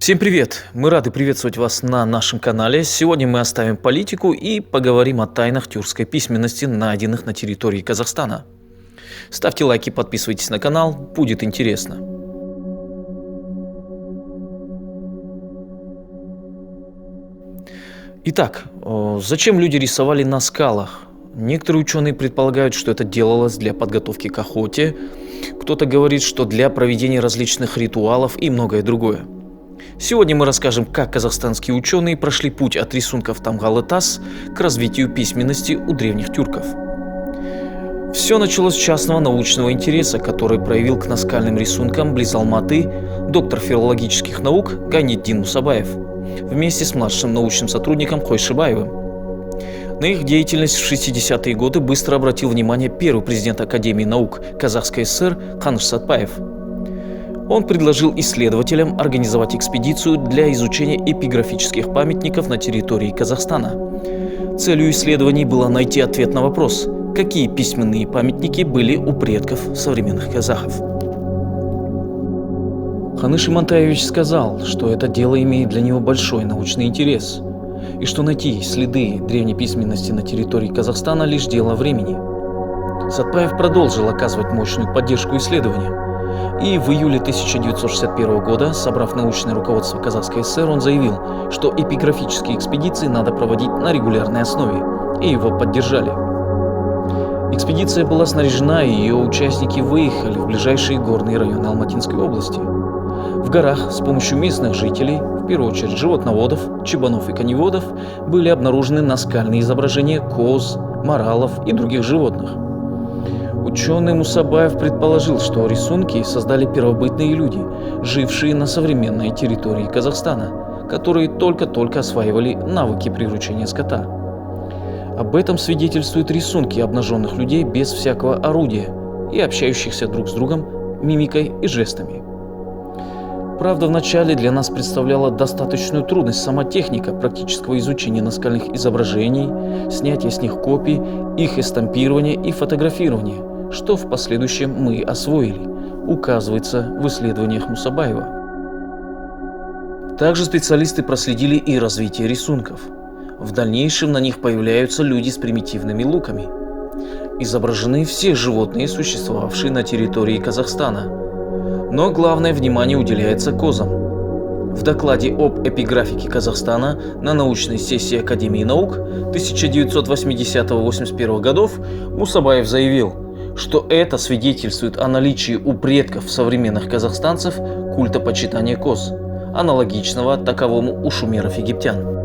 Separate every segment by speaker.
Speaker 1: Всем привет! Мы рады приветствовать вас на нашем канале. Сегодня мы оставим политику и поговорим о тайнах тюркской письменности, найденных на территории Казахстана. Ставьте лайки, подписывайтесь на канал, будет интересно. Итак, зачем люди рисовали на скалах? Некоторые ученые предполагают, что это делалось для подготовки к охоте, кто-то говорит, что для проведения различных ритуалов и многое другое. Сегодня мы расскажем, как казахстанские ученые прошли путь от рисунков Тамгалы-Тас к развитию письменности у древних тюрков. Все началось с частного научного интереса, который проявил к наскальным рисункам близ Алматы доктор филологических наук Гайнетдин Мусабаев вместе с младшим научным сотрудником Хойшибаевым. На их деятельность в 60-е годы быстро обратил внимание первый президент Академии наук Казахской ССР Ханыш Сатпаев. Он предложил исследователям организовать экспедицию для изучения эпиграфических памятников на территории Казахстана. Целью исследований было найти ответ на вопрос, какие письменные памятники были у предков современных казахов. Ханыш Имантаевич сказал, что это дело имеет для него большой научный интерес, и что найти следы древней письменности на территории Казахстана лишь дело времени. Сатпаев продолжил оказывать мощную поддержку исследованиям. И в июле 1961 года, собрав научное руководство Казахской ССР, он заявил, что эпиграфические экспедиции надо проводить на регулярной основе, и его поддержали. Экспедиция была снаряжена, и ее участники выехали в ближайшие горные районы Алматинской области. В горах с помощью местных жителей, в первую очередь животноводов, чебанов и коневодов, были обнаружены наскальные изображения коз, моралов и других животных. Ученый Мусабаев предположил, что рисунки создали первобытные люди, жившие на современной территории Казахстана, которые только-только осваивали навыки приручения скота. Об этом свидетельствуют рисунки обнаженных людей без всякого орудия и общающихся друг с другом мимикой и жестами. Правда, вначале для нас представляла достаточную трудность сама техника практического изучения наскальных изображений, снятия с них копий, их эстампирования и фотографирования, что в последующем мы освоили, указывается в исследованиях Мусабаева. Также специалисты проследили и развитие рисунков. В дальнейшем на них появляются люди с примитивными луками. Изображены все животные, существовавшие на территории Казахстана. Но главное внимание уделяется козам. В докладе об эпиграфике Казахстана на научной сессии Академии наук 1980-81 годов Мусабаев заявил, что это свидетельствует о наличии у предков современных казахстанцев культа почитания коз, аналогичного таковому у шумеров-египтян.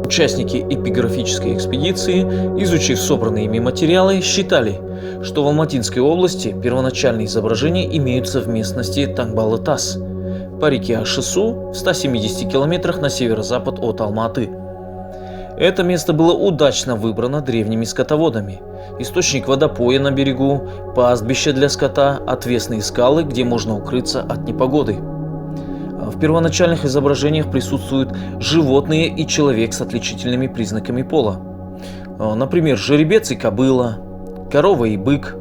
Speaker 1: Участники эпиграфической экспедиции, изучив собранные ими материалы, считали, что в Алматинской области первоначальные изображения имеются в местности Тамгалы-Тас по реке Аш-Су в 170 километрах на северо-запад от Алматы. Это место было удачно выбрано древними скотоводами. Источник водопоя на берегу, пастбище для скота, отвесные скалы, где можно укрыться от непогоды. В первоначальных изображениях присутствуют животные и человек с отличительными признаками пола. Например, жеребец и кобыла, корова и бык,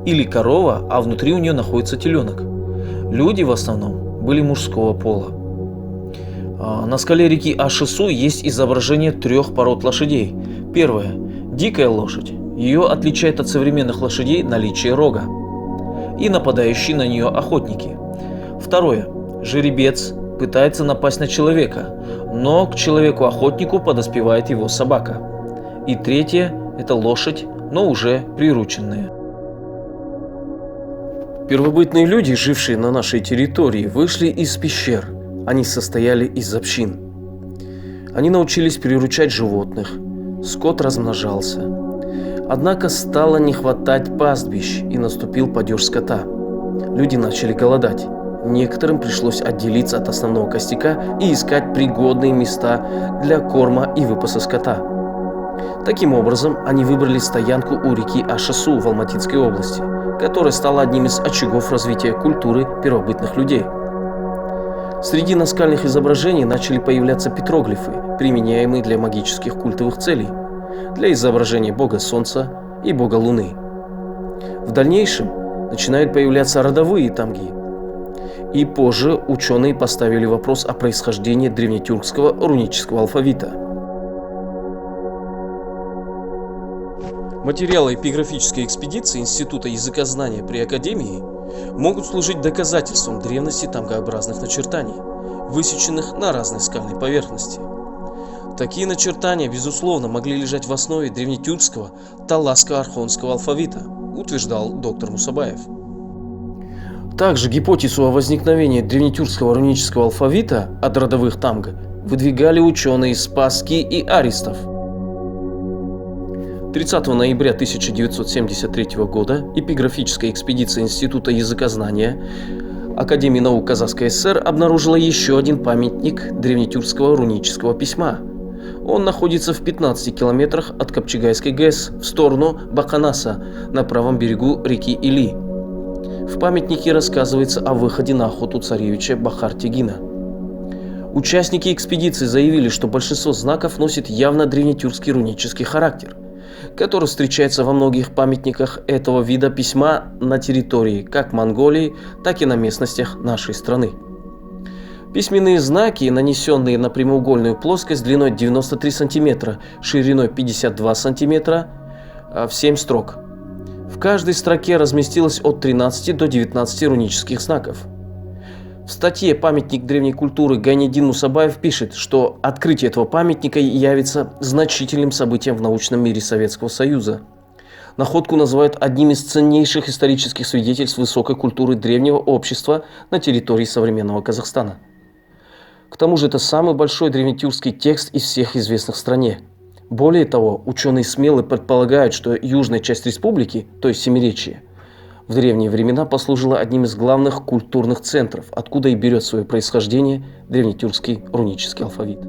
Speaker 1: или корова, а внутри у нее находится теленок. Люди в основном были мужского пола. На скале реки Аш-Су есть изображение 3 пород лошадей. Первое – дикая лошадь. Ее отличает от современных лошадей наличие рога и нападающие на нее охотники. Второе – жеребец пытается напасть на человека, но к человеку-охотнику подоспевает его собака. И третье – это лошадь, но уже прирученная. Первобытные люди, жившие на нашей территории, вышли из пещер. Они состояли из общин. Они научились приручать животных. Скот размножался. Однако стало не хватать пастбищ, и наступил падеж скота. Люди начали голодать. Некоторым пришлось отделиться от основного костяка и искать пригодные места для корма и выпаса скота. Таким образом, они выбрали стоянку у реки Аш-Су в Алматинской области, которая стала одним из очагов развития культуры первобытных людей. Среди наскальных изображений начали появляться петроглифы, применяемые для магических культовых целей, для изображения бога Солнца и бога Луны. В дальнейшем начинают появляться родовые тамги.
Speaker 2: И позже ученые поставили вопрос о происхождении древнетюркского рунического алфавита. Материалы эпиграфической экспедиции Института языкознания при Академии могут служить доказательством древности тамгообразных начертаний, высеченных на разной скальной поверхности. Такие начертания, безусловно, могли лежать в основе древнетюркского таласско-архонского алфавита, утверждал доктор Мусабаев. Также гипотезу о возникновении древнетюркского рунического алфавита от родовых тамга выдвигали ученые Спасский и Аристов. 30 ноября 1973 года эпиграфическая экспедиция Института языкознания Академии наук Казахской ССР обнаружила еще один памятник древнетюркского рунического письма. Он находится в 15 километрах от Капчагайской ГЭС в сторону Баканаса на правом берегу реки Или. В памятнике рассказывается о выходе на охоту царевича Бахар-Тегина. Участники экспедиции заявили, что большинство знаков носит явно древнетюркский рунический характер, который встречается во многих памятниках этого вида письма на территории как Монголии, так и на местностях нашей страны. Письменные знаки, нанесенные на прямоугольную плоскость длиной 93 см, шириной 52 см, в 7 строк. В каждой строке разместилось от 13 до 19 рунических знаков. В статье «Памятник древней культуры» Гайнеддин Мусабаев пишет, что открытие этого памятника явится значительным событием в научном мире Советского Союза. Находку называют одним из ценнейших исторических свидетельств высокой культуры древнего общества на территории современного Казахстана. К тому же это самый большой древнетюркский текст из всех известных в стране. Более того, ученые смело предполагают, что южная часть республики, то есть Семиречье, в древние времена послужила одним из главных культурных центров, откуда и берет свое происхождение древнетюркский рунический алфавит.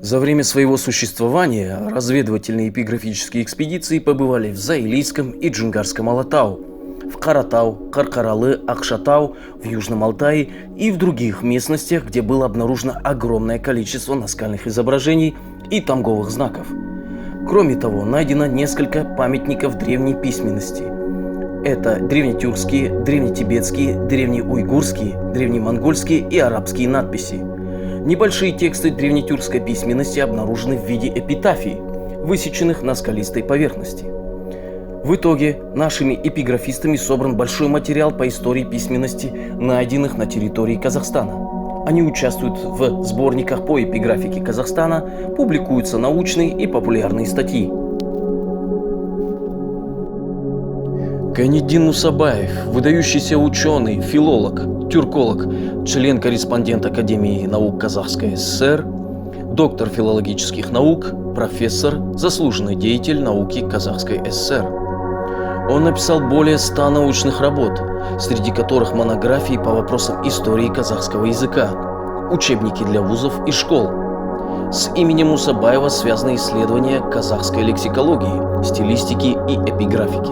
Speaker 2: За время своего существования разведывательные эпиграфические экспедиции побывали в Заилийском и Джунгарском Алатау, в Каратау, Каркаралы, Акшатау, в Южном Алтае и в других местностях, где было обнаружено огромное количество наскальных изображений и тамговых знаков. Кроме того, найдено несколько памятников древней письменности. Это древнетюркские, древнетибетские, древнеуйгурские, древнемонгольские и арабские надписи. Небольшие тексты древнетюркской письменности обнаружены в виде эпитафий, высеченных на скалистой поверхности. В итоге нашими эпиграфистами собран большой материал по истории письменности, найденных на территории Казахстана. Они участвуют в сборниках по эпиграфике Казахстана, публикуются научные и популярные статьи. Гайнеддин Мусабаев, выдающийся ученый, филолог, тюрколог, член-корреспондент Академии наук Казахской ССР, доктор филологических наук, профессор, заслуженный деятель науки Казахской ССР. Он написал более 100 научных работ, среди которых монографии по вопросам истории казахского языка, учебники для вузов и школ. С именем Мусабаева связаны исследования казахской лексикологии, стилистики и эпиграфики.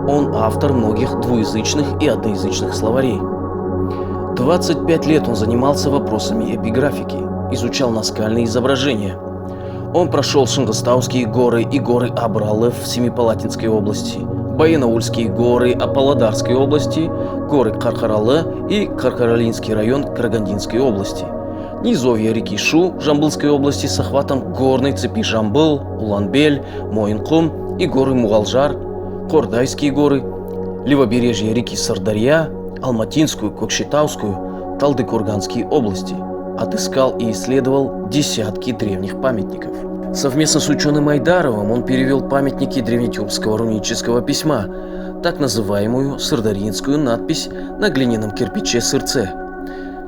Speaker 2: Он автор многих двуязычных и одноязычных словарей. 25 лет он занимался вопросами эпиграфики, изучал наскальные изображения. Он прошел Шыңғыстауские горы и горы Абралы в Семипалатинской области, Баянаульские горы Апаладарской области, горы Каркаралы и Каркаралинский район Карагандинской области, низовья реки Шу Жамбылской области с охватом горной цепи Жамбыл, Улан-Бель, Мойынқұм и горы Муғалжар, Кордайские горы, левобережье реки Сырдарья, Алматинскую, Кокшетаускую, Талдыкурганские области. Отыскал и исследовал десятки древних памятников. Совместно с ученым Айдаровым он перевел памятники древнетюркского рунического письма, так называемую сырдарьинскую надпись на глиняном кирпиче Сырце,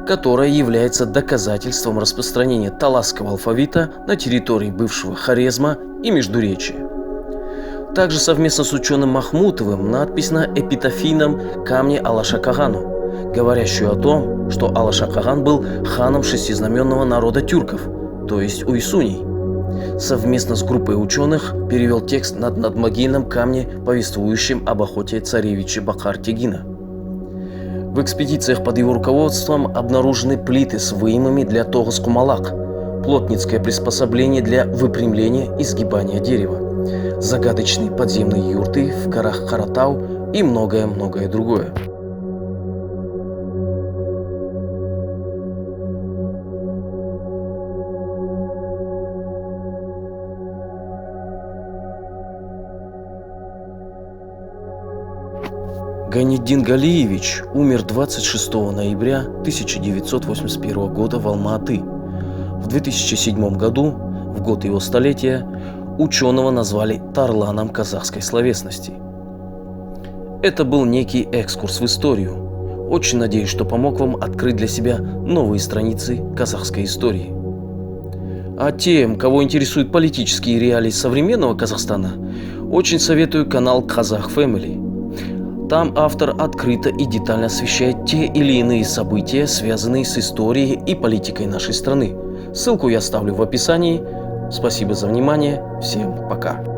Speaker 2: которая является доказательством распространения таласского алфавита на территории бывшего Хорезма и Междуречия. Также совместно с ученым Махмутовым надпись на эпитафийном камне Алаша-Кагану, говорящую о том, что Алаша-Каган был ханом шестизнаменного народа тюрков, то есть уйсуней. Совместно с группой ученых перевел текст на надмогильном камне, повествующем об охоте царевича Бахар-Тегина. В экспедициях под его руководством обнаружены плиты с выемами для тогас-кумалак, плотницкое приспособление для выпрямления и сгибания дерева, загадочные подземные юрты в горах Каратау и многое-многое другое. Гайнетдин Галиевич умер 26 ноября 1981 года в Алма-Аты. В 2007 году, в год его столетия, ученого назвали Тарланом казахской словесности. Это был некий экскурс в историю. Очень надеюсь, что помог вам открыть для себя новые страницы казахской истории. А тем, кого интересуют политические реалии современного Казахстана, очень советую канал Казах Family. Там автор открыто и детально освещает те или иные события, связанные с историей и политикой нашей страны. Ссылку я оставлю в описании. Спасибо за внимание. Всем пока.